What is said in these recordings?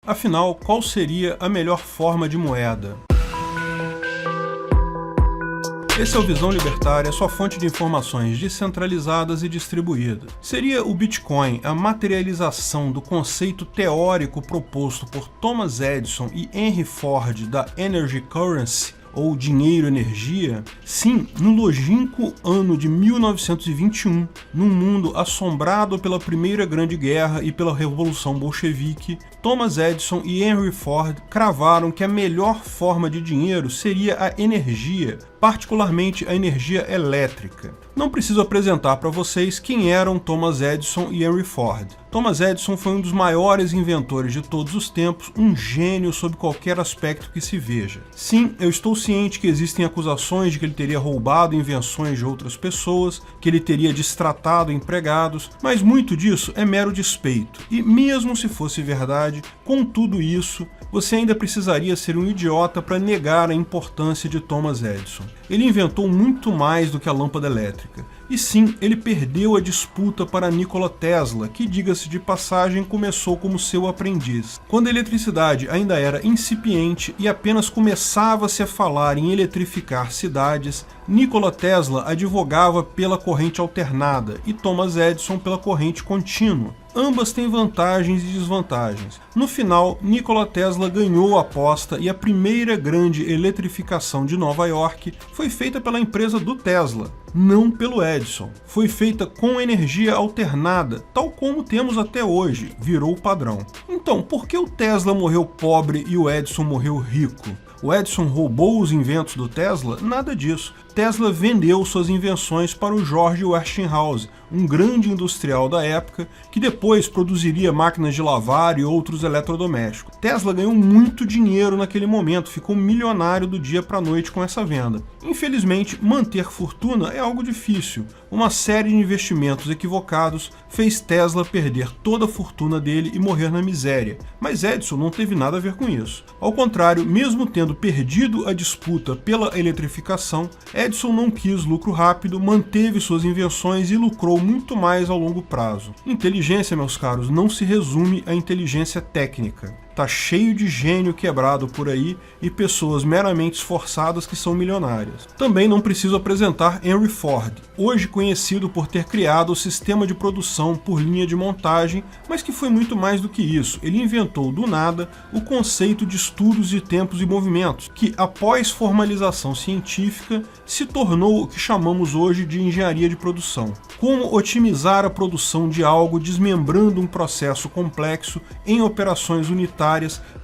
Afinal, qual seria a melhor forma de moeda? Esse é o Visão Libertária, sua fonte de informações descentralizadas e distribuídas. Seria o Bitcoin a materialização do conceito teórico proposto por Thomas Edison e Henry Ford da Energy Currency, ou dinheiro-energia? Sim, no longínquo ano de 1921, num mundo assombrado pela Primeira Grande Guerra e pela Revolução Bolchevique, Thomas Edison e Henry Ford cravaram que a melhor forma de dinheiro seria a energia, particularmente a energia elétrica. Não preciso apresentar para vocês quem eram Thomas Edison e Henry Ford. Thomas Edison foi um dos maiores inventores de todos os tempos, um gênio sob qualquer aspecto que se veja. Sim, eu estou ciente que existem acusações de que ele teria roubado invenções de outras pessoas, que ele teria destratado empregados, mas muito disso é mero despeito. E mesmo se fosse verdade, com tudo isso, você ainda precisaria ser um idiota para negar a importância de Thomas Edison. Ele inventou muito mais do que a lâmpada elétrica. E sim, ele perdeu a disputa para Nikola Tesla, que, diga-se de passagem, começou como seu aprendiz. Quando a eletricidade ainda era incipiente e apenas começava-se a falar em eletrificar cidades, Nikola Tesla advogava pela corrente alternada e Thomas Edison pela corrente contínua. Ambas têm vantagens e desvantagens. No final, Nikola Tesla ganhou a aposta e a primeira grande eletrificação de Nova York foi feita pela empresa do Tesla, não pelo Edison. Foi feita com energia alternada, tal como temos até hoje, virou o padrão. Então, por que o Tesla morreu pobre e o Edison morreu rico? O Edison roubou os inventos do Tesla? Nada disso. Tesla vendeu suas invenções para o George Westinghouse, um grande industrial da época, que depois produziria máquinas de lavar e outros eletrodomésticos. Tesla ganhou muito dinheiro naquele momento, ficou milionário do dia para a noite com essa venda. Infelizmente, manter fortuna é algo difícil. Uma série de investimentos equivocados fez Tesla perder toda a fortuna dele e morrer na miséria. Mas Edison não teve nada a ver com isso. Ao contrário, mesmo tendo perdido a disputa pela eletrificação, Edison não quis lucro rápido, manteve suas invenções e lucrou muito mais ao longo prazo. Inteligência, meus caros, não se resume à inteligência técnica. Tá cheio de gênio quebrado por aí e pessoas meramente esforçadas que são milionárias. Também não preciso apresentar Henry Ford, hoje conhecido por ter criado o sistema de produção por linha de montagem, mas que foi muito mais do que isso. Ele inventou do nada o conceito de estudos de tempos e movimentos, que após formalização científica se tornou o que chamamos hoje de engenharia de produção. Como otimizar a produção de algo desmembrando um processo complexo em operações unitárias,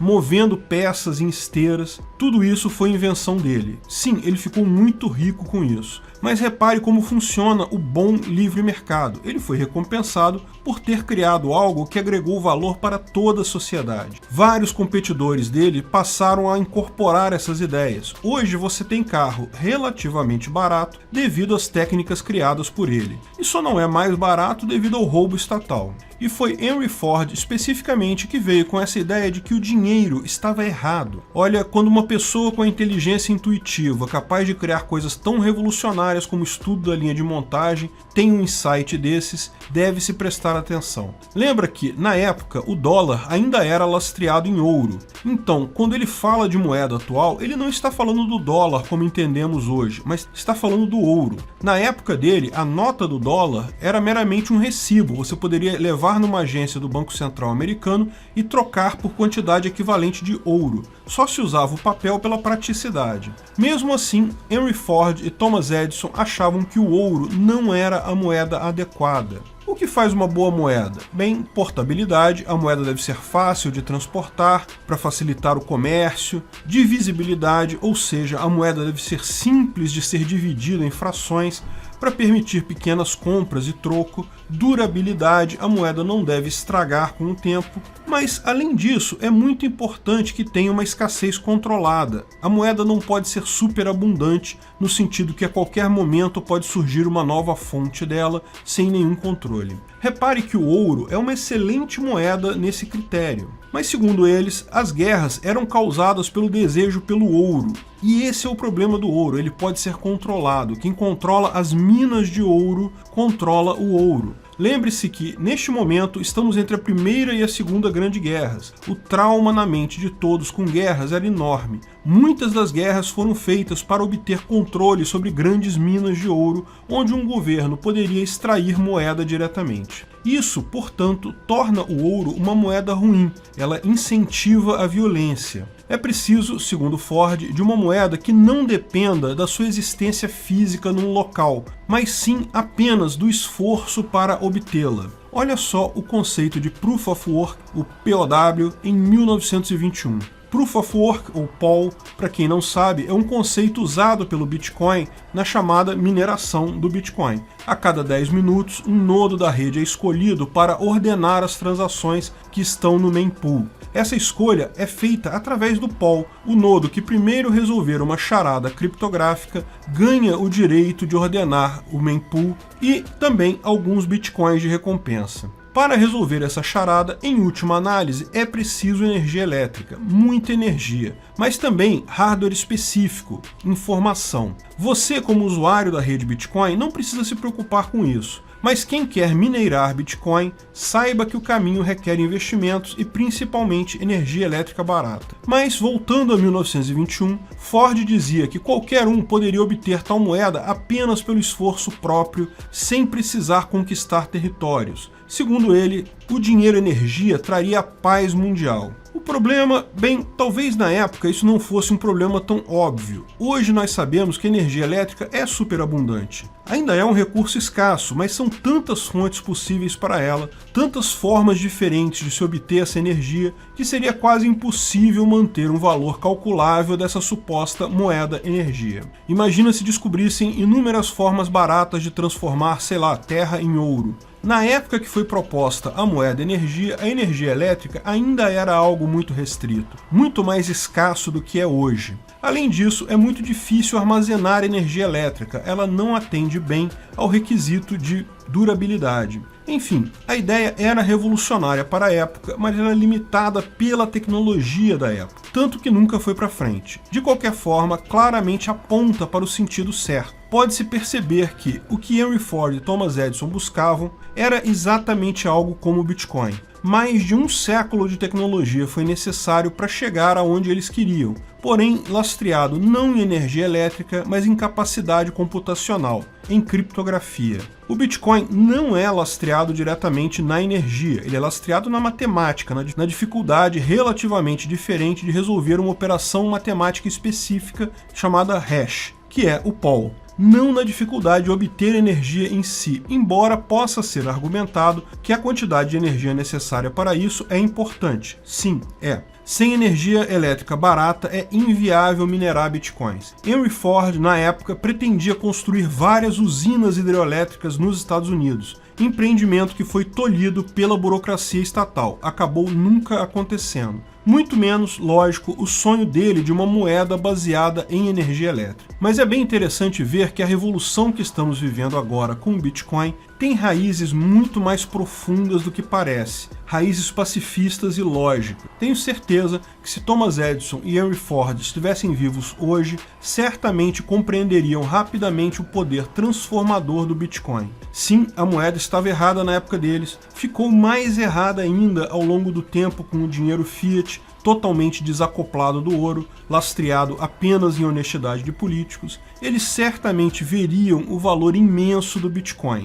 movendo peças em esteiras, tudo isso foi invenção dele. Sim, ele ficou muito rico com isso. Mas repare como funciona o bom livre mercado. Ele foi recompensado por ter criado algo que agregou valor para toda a sociedade. Vários competidores dele passaram a incorporar essas ideias. Hoje você tem carro relativamente barato devido às técnicas criadas por ele. E só não é mais barato devido ao roubo estatal. E foi Henry Ford especificamente que veio com essa ideia de que o dinheiro estava errado. Olha, quando uma pessoa com a inteligência intuitiva, capaz de criar coisas tão revolucionárias como o estudo da linha de montagem, tem um insight desses, deve-se prestar atenção. Lembra que, na época, o dólar ainda era lastreado em ouro. Então, quando ele fala de moeda atual, ele não está falando do dólar como entendemos hoje, mas está falando do ouro. Na época dele, a nota do dólar era meramente um recibo. Você poderia levar numa agência do Banco Central americano e trocar por quantidade equivalente de ouro. Só se usava o papel pela praticidade. Mesmo assim, Henry Ford e Thomas Edison achavam que o ouro não era a moeda adequada. O que faz uma boa moeda? Bem, portabilidade, a moeda deve ser fácil de transportar para facilitar o comércio, divisibilidade, ou seja, a moeda deve ser simples de ser dividida em frações para permitir pequenas compras e troco, durabilidade, a moeda não deve estragar com o tempo, mas além disso é muito importante que tenha uma escassez controlada. A moeda não pode ser superabundante, no sentido que a qualquer momento pode surgir uma nova fonte dela sem nenhum controle. Repare que o ouro é uma excelente moeda nesse critério, mas segundo eles, as guerras eram causadas pelo desejo pelo ouro. E esse é o problema do ouro, ele pode ser controlado. Quem controla as minas de ouro, controla o ouro. Lembre-se que, neste momento, estamos entre a Primeira e a Segunda Grande Guerras. O trauma na mente de todos com guerras era enorme. Muitas das guerras foram feitas para obter controle sobre grandes minas de ouro, onde um governo poderia extrair moeda diretamente. Isso, portanto, torna o ouro uma moeda ruim. Ela incentiva a violência. É preciso, segundo Ford, de uma moeda que não dependa da sua existência física num local, mas sim apenas do esforço para obtê-la. Olha só o conceito de Proof of Work, o POW, em 1921. Proof of Work, ou POW, para quem não sabe, é um conceito usado pelo Bitcoin na chamada mineração do Bitcoin. A cada 10 minutos, um nodo da rede é escolhido para ordenar as transações que estão no mempool. Essa escolha é feita através do POW. O nodo que primeiro resolver uma charada criptográfica ganha o direito de ordenar o mempool e também alguns bitcoins de recompensa. Para resolver essa charada, em última análise, é preciso energia elétrica, muita energia, mas também hardware específico, informação. Você, como usuário da rede Bitcoin, não precisa se preocupar com isso. Mas quem quer minerar Bitcoin, saiba que o caminho requer investimentos e principalmente energia elétrica barata. Mas voltando a 1921, Ford dizia que qualquer um poderia obter tal moeda apenas pelo esforço próprio, sem precisar conquistar territórios. Segundo ele, o dinheiro-energia traria a paz mundial. O problema, bem, talvez na época isso não fosse um problema tão óbvio. Hoje nós sabemos que a energia elétrica é superabundante. Ainda é um recurso escasso, mas são tantas fontes possíveis para ela, tantas formas diferentes de se obter essa energia, que seria quase impossível manter um valor calculável dessa suposta moeda energia. Imagina se descobrissem inúmeras formas baratas de transformar, sei lá, terra em ouro. Na época que foi proposta a moeda energia, a energia elétrica ainda era algo muito restrito, muito mais escasso do que é hoje. Além disso, é muito difícil armazenar energia elétrica, ela não atende bem ao requisito de durabilidade. Enfim, a ideia era revolucionária para a época, mas era limitada pela tecnologia da época, tanto que nunca foi para frente. De qualquer forma, claramente aponta para o sentido certo. Pode-se perceber que o que Henry Ford e Thomas Edison buscavam era exatamente algo como o Bitcoin. Mais de um século de tecnologia foi necessário para chegar aonde eles queriam, porém lastreado não em energia elétrica, mas em capacidade computacional, em criptografia. O Bitcoin não é lastreado diretamente na energia, ele é lastreado na matemática, na dificuldade relativamente diferente de resolver uma operação matemática específica chamada hash, que é o POW. Não na dificuldade de obter energia em si, embora possa ser argumentado que a quantidade de energia necessária para isso é importante. Sim, é. Sem energia elétrica barata é inviável minerar bitcoins. Henry Ford, na época, pretendia construir várias usinas hidrelétricas nos Estados Unidos, empreendimento que foi tolhido pela burocracia estatal, acabou nunca acontecendo. Muito menos, lógico, o sonho dele de uma moeda baseada em energia elétrica. Mas é bem interessante ver que a revolução que estamos vivendo agora com o Bitcoin tem raízes muito mais profundas do que parece, raízes pacifistas e lógicas. Tenho certeza que se Thomas Edison e Henry Ford estivessem vivos hoje, certamente compreenderiam rapidamente o poder transformador do Bitcoin. Sim, a moeda estava errada na época deles, ficou mais errada ainda ao longo do tempo com o dinheiro fiat, totalmente desacoplado do ouro, lastreado apenas em honestidade de políticos. Eles certamente veriam o valor imenso do Bitcoin.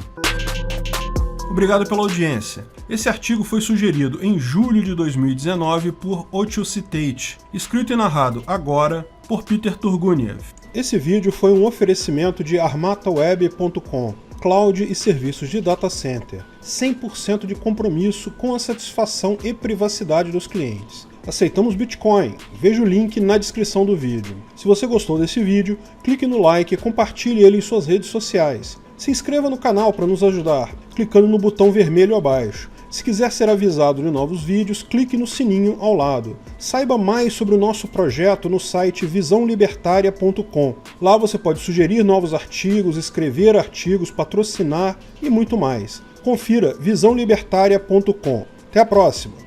Obrigado pela audiência. Esse artigo foi sugerido em julho de 2019 por Otiocitate, escrito e narrado agora por Peter Turguniev. Esse vídeo foi um oferecimento de armataweb.com, cloud e serviços de data center, 100% de compromisso com a satisfação e privacidade dos clientes. Aceitamos Bitcoin, veja o link na descrição do vídeo. Se você gostou desse vídeo, clique no like e compartilhe ele em suas redes sociais. Se inscreva no canal para nos ajudar, clicando no botão vermelho abaixo. Se quiser ser avisado de novos vídeos, clique no sininho ao lado. Saiba mais sobre o nosso projeto no site visãolibertaria.com. Lá você pode sugerir novos artigos, escrever artigos, patrocinar e muito mais. Confira visãolibertaria.com. Até a próxima!